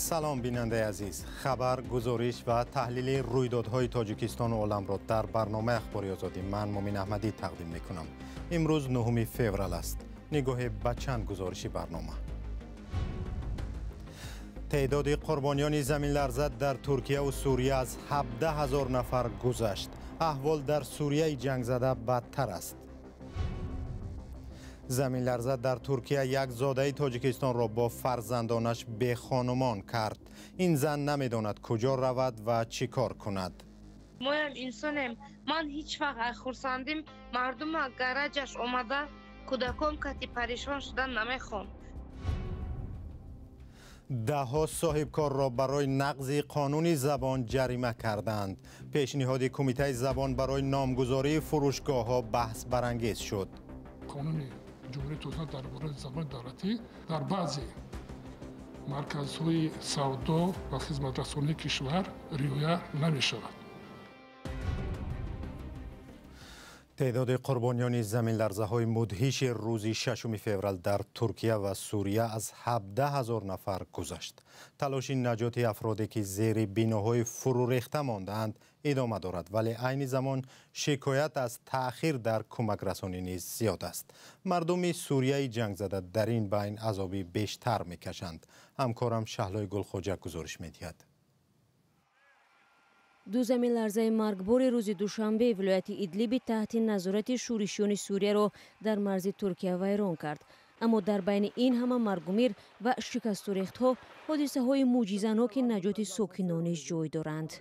سلام بیننده عزیز. خبر، گزارش و تحلیل رویدادهای تاجیکستان و عالم را در برنامه اخباری آزادی من مومین احمدی تقدیم میکنم. امروز 9 فوریه است. نگاه به چند گزارشی برنامه. تعداد قربانیان زمین لرزه در ترکیه و سوریه از 17,000 نفر گذشت. احوال در سوریه جنگ زده بدتر است. زمین لرزه در ترکیه یک زاده تاجیکستان را با فرزندانش به خانمان کرد. این زن نمیداند کجا رود و چی کار کند. ما هم انسانیم. من هیچ وقت خورسندیم مردم گرجش اومده کودکام کتی پریشان شدن نمیخوام. دهها صاحبکار را برای نقض قانون زبان جریمه کردند. پیشنهاد کمیته زبان برای نامگذاری فروشگاه ها بحث برانگیز شد. قانون جمهوری ترکیه درباره زبان دولتی در بعضی مرکزهای سودا و خدمترسانی کشور رعایت نمی شود. تعداد قربانیان زمین لرزه های مدهش روز 6 فوریه در ترکیه و سوریه از 17,000 نفر گذشت. تلاش نجات افرادی که زیر بناهای فرو ریخته ماندند ادامه دارد، ولی عین زمان شکایت از تأخیر در کمک رسانی نیز زیاد است. مردم سوریه جنگ زده در این بین عذابی بیشتر میکشند. همکارم شهلای گلخوجه گزارش میدهد. دو زمین لرزه مرگبار روز دوشنبه ولایت ایدلیب تحت نظارت شورشیان سوریه را در مرز ترکیه ویران کرد. اما در بین این همه مرگ و میر و شکست و ریخت‌ها حادثه های معجزه‌ناک نجات ساکنانش جای دارند.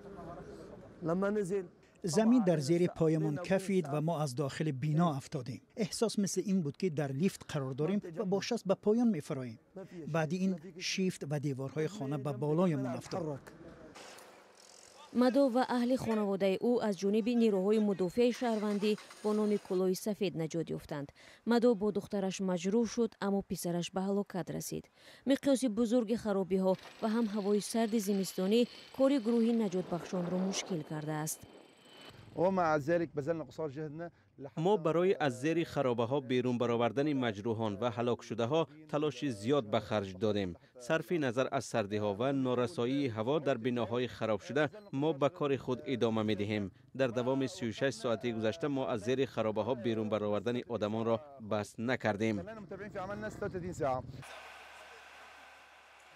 زمین در زیر پایمان کفید و ما از داخل بینا افتادیم. احساس مثل این بود که در لیفت قرار داریم و با شست به پایان می‌فراییم. بعد این شیفت و دیوارهای خانه به بالایمان افتاد. مدو و اهل خانواده او از جانب نیروهای مدافع شهروندی با نام کلاه سفید نجات یافتند. مدو با دخترش مجروح شد، اما پسرش به هلاکت رسید. مقیاس بزرگ خرابی ها و هم هوای سرد زمستانی کار گروه نجات بخشان را مشکل کرده است. ما برای از زیر خرابه ها بیرون برآوردن مجروحان و هلاک شده ها تلاش زیاد به خرج دادیم. صرف نظر از سردی ها و نارسایی هوا در بناهای خراب شده، ما به کار خود ادامه می دهیم. در دوام 36 ساعتی گذشته ما از زیر خرابه ها بیرون برآوردن آدمان را بس نکردیم.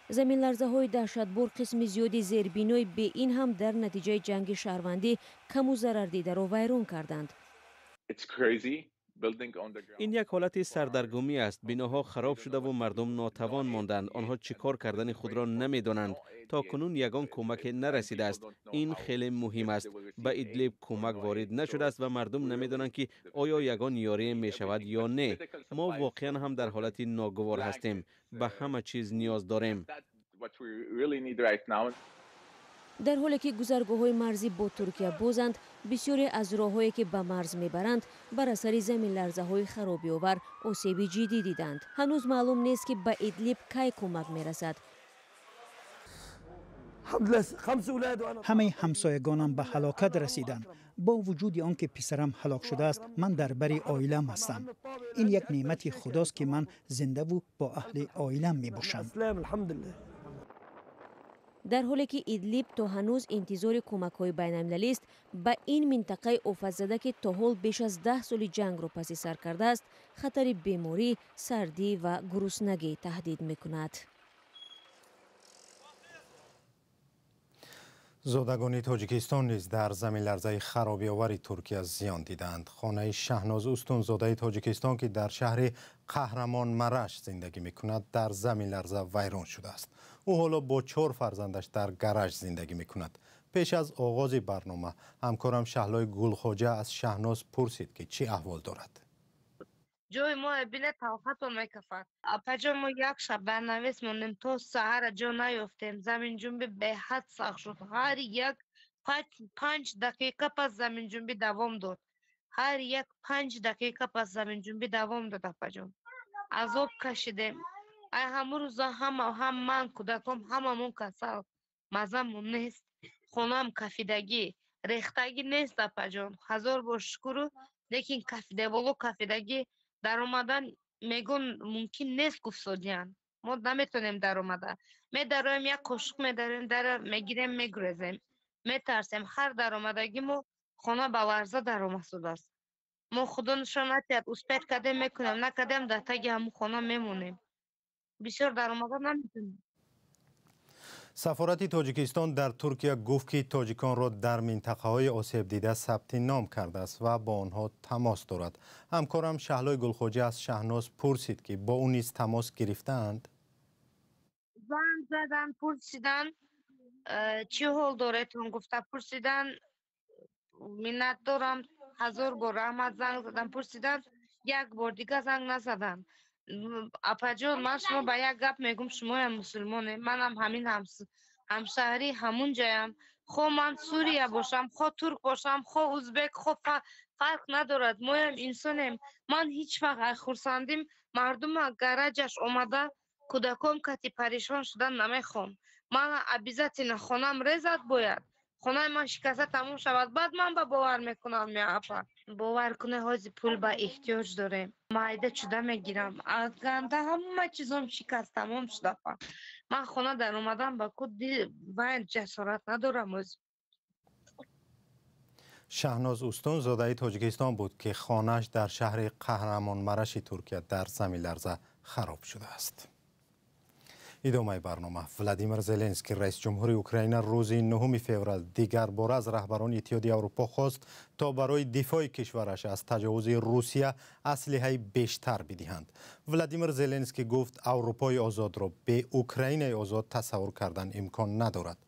زمین لرزه های دهشتبار قسم زیادی زیربینای به این هم در نتیجه جنگ شهروندی کم و ضرر دیده را ویران کردند. این یک حالت سردرگمی است. بناها خراب شده و مردم ناتوان ماندند. آنها چیکار کردن خود را نمیدانند. تا کنون یگان کمک نرسیده است. این خیلی مهم است. به ادلیب کمک وارد نشده است و مردم نمیدانند که آیا یگان یاری می شود یا نه. ما واقعا هم در حالت ناگوار هستیم. به همه چیز نیاز داریم. در حالی که گذرگاه‌های مرزی با ترکیه بازند، بسیاری از راه‌هایی که به مرز میبرند بر اثر زمین لرزه‌های خرابی آور آسیب جدی دیدند. هنوز معلوم نیست که به ادلیب کی کمک میرسد. همه همسایگانم به هلاکت رسیدند. با وجود آنکه پسرم هلاک شده است، من در بر عائله‌ام هستم. این یک نعمت خداست که من زنده و با اهل عائله‌ام میباشم. در حالی که ادلیب تا هنوز انتظار کمک‌های بین‌المللی است، به این منطقه آفت زده که تا حال بیش از 10 سال جنگ را پس سر کرده است، خطر بیماری، سردی و گرسنگی تهدید می‌کند. زادگان تاجیکستان نیز در زمین لرزه خرابی آور ترکیه زیان دیدند. خانه شهناز استانزاده تاجیکستان که در شهر قهرمان مرش زندگی میکند در زمین لرزه ویران شده است. او حالا با 4 فرزندش در گرج زندگی میکند. پیش از آغاز برنامه همکارم شهلای گلخوجه از شهناز پرسید که چی احوال دارد. جای ما بینه توقعتون میکفد. اپا ما یک شب برنویس موندیم تا سهر جا نیافتیم. زمین جنبی به حد سخت شد. هر یک 5 دقیقه پس زمین جنبی دوام داد. هر یک 5 دقیقه پس زمین جنبی دوام داد. اپا جان عذاب کشیدیم. همون روزا هم من کودکم هممون کسل مزمون نیست. خونم کفیدگی ریختگی نیست. اپا جان 1000 بار شکر. لیکن کفیده ولو کفیدگی در اومدن میگون ممکن نیست گفت سودیان. ما نمیتونیم در اومده میداریم یک قشق میداریم در میگیریم میگریزیم میترسیم هر در اومدگی ما خونه به لرزه در اومده است ما خدا نشان ندهد اسپیت کردیم میکنیم نکردیم در تگ همون خونه میمونیم بسیار در اومده نمیتونیم. سفارت تاجیکستان در ترکیه گفت که تاجیکان را در منطقه‌های آسیب دیده ثبت نام کرده است و با آنها تماس دارد. همکارم شهلای گلخواجه از شهناز پرسید که با او نیز تماس گرفتند. زنگ زدن پرسیدن چی حال دارتون گفته پرسیدن منت دارم 1000 بار رحمت زنگ زدن پرسیدن یک بار دیگه زنگ نزدن. اپاجون من شما به یک گپ میگم شما هم مسلمانه منم همین همشهری همون جایم خو من سوریه باشم خو ترک باشم خو ازبک خو فرق ندارد ما هم انسانیم. من هیچ وقت خورسندیم مردم گرجش اومده کودکام کتی پریشان شدن نمیخوام. من ابیزت خونم ریزت باید خونه من شکسته تموم شود بعد من به باور میکنم میافر باور کنه حاضی پول به احتیاج داریم معده شده میگیرم از گنده همه چیزم شکست تمام شده من خونه در اومدم با کود باید جسارت ندارم. شهناز اوستون زاده تاجیکستان بود که خانه‌اش در شهر قهرمانمرش ترکیه در زمین لرزه خراب شده است. ادامه برنامه. ولادیمیر زلنسکی رئیس جمهور اوکراین روز 9 فوریه دیگر بار از رهبران اتحادیه اروپا خواست تا برای دفاع کشورش از تجاوز روسیه اسلحه بیشتر بدهند. ولادیمیر زلنسکی گفت اروپای آزاد را به اوکراین آزاد تصور کردن امکان ندارد.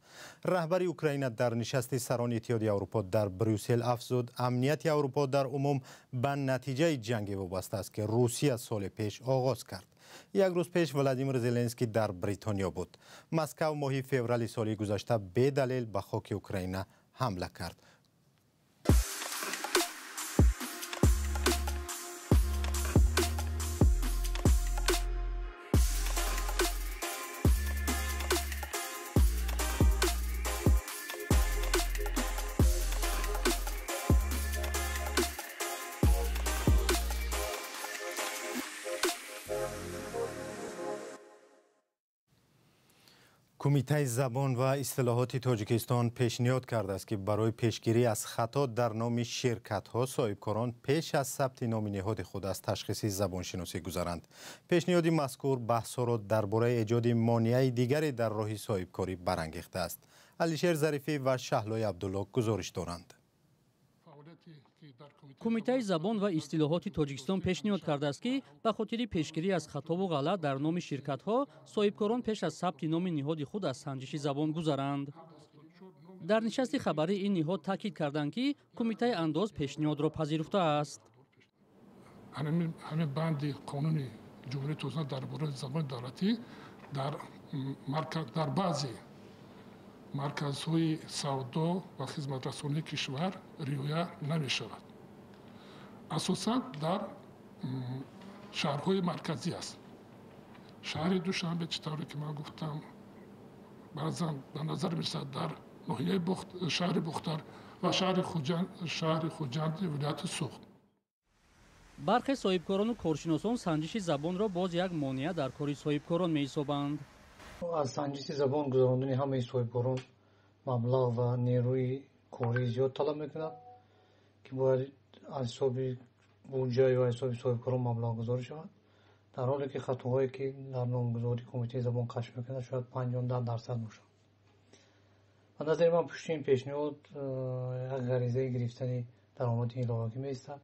رهبر اوکراین در نشست سران اتحادیه اروپا در بروسل افزود امنیت اروپا در عموم به نتیجه جنگ وابسته است که روسیه سال پیش آغاز کرد. یک روز پیش ولادیمیر زلنسکی در بریتانیا بود. مسکو ماه فوریه سال گذشته به دلیل به خاک اوکراین حمله کرد. کمیته زبان و اصطلاحات تاجیکستان پیشنهاد کرده است که برای پیشگیری از خطا در نام شرکت‌ها صاحبکاران پیش از ثبت نام نهاد خود از تشخیص زبانشناسی گذارند. پیشنهاد مذکور بحث‌ها را درباره ایجاد مانع دیگری در راه صاحبکاری برانگیخته است. علیشیر ظریفی و شهلای عبدالله گزارش دارند. کمیته زبان و اصطلاحات تاجیکستان پیشنهاد کرده است که به خاطر پیشگیری از خطا و غلط در نام شرکت‌ها صاحبکاران پیش از ثبت نام نهاد خود از سنجش زبان گذارند. در نشست خبری این نهاد تاکید کردند که کمیته انداز پیشنهاد را پذیرفته است. همین بند قانون جمهوری ترکیه درباره زبان دولتی در بعضی مرکزهای سودا و خدمت رسانی کشور رعایت نمی شود. اساساً در شهرهای مرکزی است. شهر دوشنبه چطوری که من گفتم بعضا به نظر می‌رسد در ناحیه شهر بختر و شهر خوجند ولایت سوخت. برخی صاحبکاران و کارشناسان سنجش زبان را باز یک مانع در کار صاحبکاران می‌حسابند. از سنجش زبان گذراندن همه صاحبکاران مبلغ و نیروی کاری زیاد طلب می‌کند که باید از حساب بودجه و حساب صاحبکاران مبلغ گذاری شود، در حالی که خطاهایی که در نامگذاری کمیته زبان کشف می‌کند شاید 50-10% باشد. به نظر من پشت این پیشنهاد یک غریزه گرفتن درآمد ایلاقی می‌ایستد.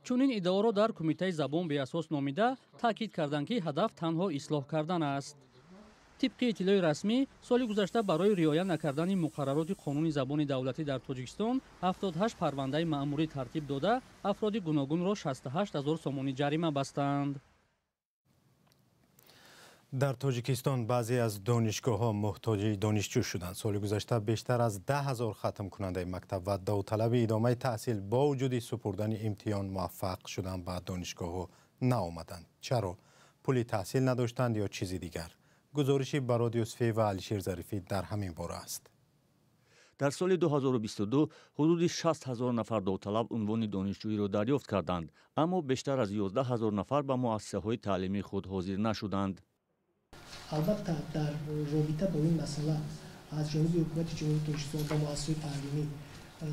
چون این ادعا را در کمیته زبان به اساس نامیده تاکید کردند که هدف تنها اصلاح کردن است. طبق اطلاع رسمی سال گذشته برای رعایت نکردن مقررات قانون زبان دولتی در تاجیکستان 78 پرونده مأموری ترتیب داده افراد گوناگون را 68,000 سومانی جریمه بستند. در تاجیکستان بعضی از دانشگاه‌ها محتاج دانشجو شدند. سال گذشته بیشتر از 10,000 ختم کننده مکتب و داوطلب ادامه تحصیل با وجود سپردن امتحان موفق شدن به دانشگاه‌ها نآمدند. چرا؟ پول تحصیل نداشتند یا چیزی دیگر؟ گزارشی برای یوسفی و علیشیر ظریفی در همین باره است. در سال 2022 حدود 60,000 نفر داوطلب عنوان دانشجویی را دریافت کردند، اما بیشتر از 11,000 نفر به مؤسسه‌های تعلیمی خود حاضر نشدند. البته در رابطه با این مسئله از جانب حکومت جمهوری تاجیکستان با مؤسسات تعلیمی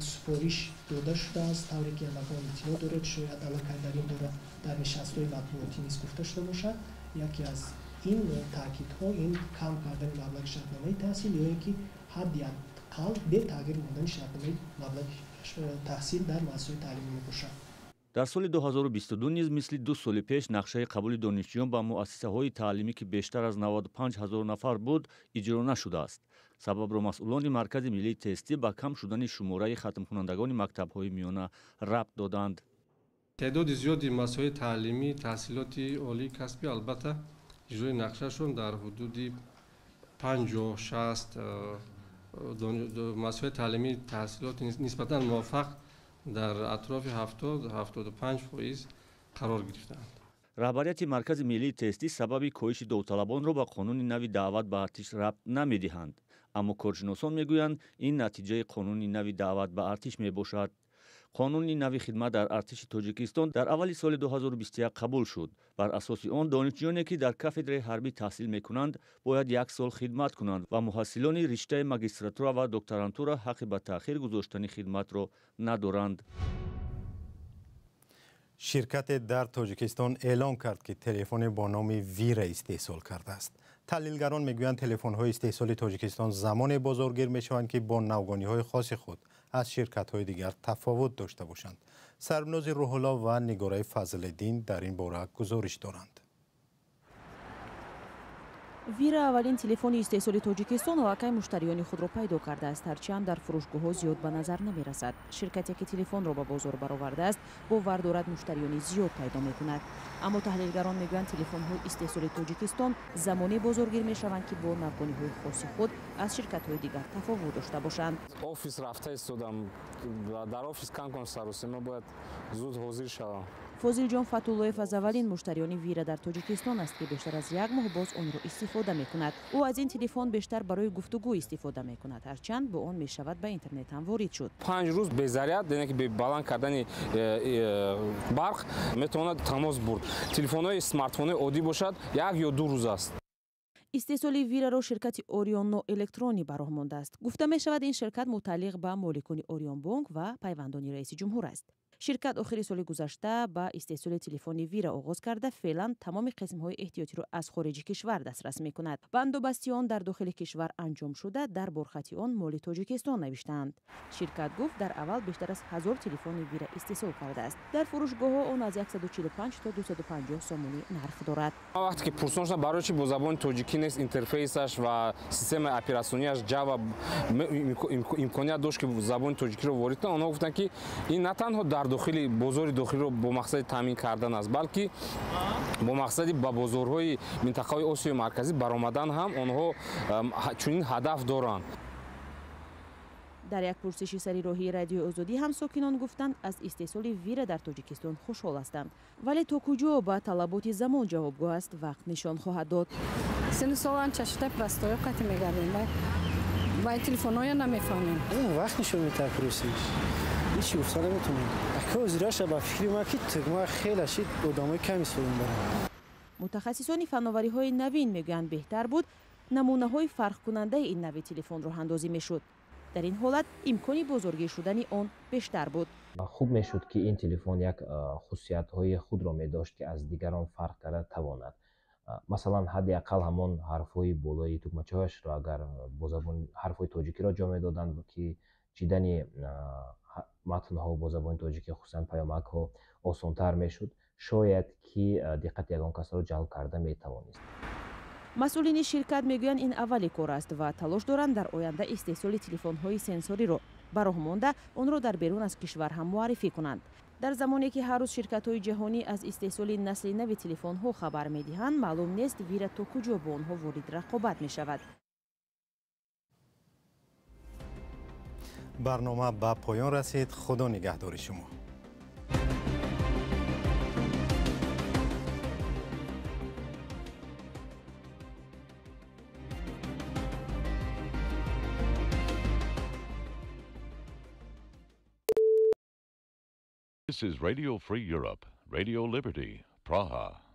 سفارش داده شده است، طوری که مقام اطلاع دارد، شاید علاقه در این داره در نشست‌های مطبوعاتی نیز گفته شده باشد. یکی از این تاکیدها این کم کردن مبلغ شرطنامه تحصیل یا اینکه حداقل به تغییر ماندن شرطنامه مبلغ تحصیل در مؤسسات تعلیمی میباشد. در سال 2022 نیز مثل 2 سال پیش نقشه قبول دانشجویان به مؤسسه‌های تعلیمی که بیشتر از 95,000 نفر بود اجرا نشده است. سبب را مسئولان مرکز ملی تستی به کم شدن شماره ختم کنندگان مکتب‌های میانه ربط دادند. تعداد زیادی مؤسسه‌های تعلیمی تحصیلات عالی کسبی البته اجرای نقشه‌شون در حدود 50 60 مؤسسه‌های تعلیمی تحصیلات نسبتاً موفق در اطراف 70-75% قرار گرفتند. رهبریت مرکز ملی تستی سبب کاهش داوطلبان را به قانون نوی دعوت به ارتش ربط نمی‌دهند، اما کارشناسان میگویند این نتیجه قانون نوی دعوت به ارتش میباشد. قانون نوی خدمت در ارتش تاجیکستان در اول سال 2021 قبول شد. بر اساس آن دانشجویانی که در کافدره حربی تحصیل میکنند باید 1 سال خدمت کنند و محصلان رشته ماجستراتورا و دکترانتورا حق به تأخیر گذاشتن خدمت را ندارند. شرکت در تاجیکستان اعلام کرد که تلفن با نام ویر استحصال کرده است. تحلیلگران میگویند تلفن‌های استحصال تاجیکستان زمان بازارگیر میشوند که با نوگانی‌های خاص خود از شرکت‌های دیگر تفاوت داشته باشند. سربناز روح الله و نگاره فضل‌الدین در این باره گزارش دارند. ویر اولین تلفن استحصال تاجیکستان واقعا مشتریان خود را پیدا کرده است، هرچند در فروشگاه‌ها زیاد به نظر نمی‌رسد. شرکتی که تلفن را به بازار برآورده است باور دارد مشتریان زیاد پیدا می‌کند، اما تحلیلگران میگویند تلفن‌های استحصال تاجیکستان زمانی بازارگیر می‌شوند که با نوگانی‌های خاص خود از شرکت‌های دیگر تفاوت داشته باشند. آفیس رفته استادم، در آفیس کم سر و سیما باید زود حاضر شوم. فاضل جان فتولایف از اولین مشتریان ویر در تاجیکستان است که بیشتر از 1 ماه باز آن را استفاده می‌کند. او از این تلفن بیشتر برای گفتگو استفاده می‌کند، هرچند با آن می‌شود به اینترنت هم وارد شد. 5 روز به ضرورت یعنی که به بالان کردن برق میتواند تماس برد. تلفن‌های اسمارت فون عادی باشد 1 یا 2 روز است. استحصال ویر را شرکت اوریون نو الکترونی براه مانده است. گفته می‌شود این شرکت متعلق به مالکان اوریون بانک و پیوندان رئیس جمهور است. شرکت آخر سال گذشته با استحصال تلفن ویر آغاز کرده فعلا تمام قسم‌های احتیاطی را از خارج کشور دسترس می‌کند. بندوبستی آن در داخل کشور انجام شده در برخط آن مال تاجیکستان نوشتند. شرکت گفت در اول بیشتر از 1000 تلفن ویر استحصال کرده است. در فروشگاه‌ها آن از 145 تا 250 سومونی نرخ دارد. وقتی که پرسونش برای چی با زبان تاجیکی نیست اینترفیسش و سیستم اپراسیونیش جواب امکانیت داشت که زبان تاجیکی رو وارد کنه، آنها گفتن که این نه تنها در داخلی بازار داخلی رو با مقصد تامین کردن است، بلکه با مقصد با بازارهای منطقه آسیای مرکزی برآمدن هم آنها چنین هدف دارند. در یک پرسش سری راهی رادیو آزادی هم ساکنان گفتند از استحصال ویر در تاجیکستان خوشحال هستند، ولی تا کجا با طلبات زمان جوابگو است وقت نشان خواهد داد. سن سال چشته پرستای قطع می‌گردیم با تلفن‌های نمی‌فهمیم. اون وقت نشون می‌ده پروسش. هیچ افتاد نمی‌تونیم. اکوزیراش با فکری ما که ما خیلی شید ادامه کمی سویم برام. متخصصان فناوری‌های نوین میگویند بهتر بود نمونه‌های فرق کننده این نوع تلفن را اندازی می‌شد. در این حالت امکانی بزرگی شدن آن بیشتر بود. خوب میشد که این تلفن یک خصوصیت‌های خود را می‌داشت که از دیگران فرق کرده تواند. مثلا حداقل همان حرف‌های بالای تکمه‌چه‌اش را اگر با زبان حرف‌های تاجیکی را جا می‌دادند که چیدن متن‌ها با زبان تاجیکی خصوصاً پیامک‌ها آسان‌تر میشد، شاید که دقت یگان کس را جلب کرده می‌توانست. مسئولین شرکت میگویند این اول کار است و تلاش دارند در آینده استحصال تلفن‌های سنسوری را براه مانده آن را در بیرون از کشور هم معرفی کنند. در زمانی که هر روز شرکت‌های جهانی از استحصال نسل نو تلفن‌ها خبر می‌دهند، معلوم نیست ویر تا کجا با آنها وارد رقابت می‌شود. برنامه به پایان رسید. خدا نگهدار شما. This is Radio Free Europe, Radio Liberty, Praha.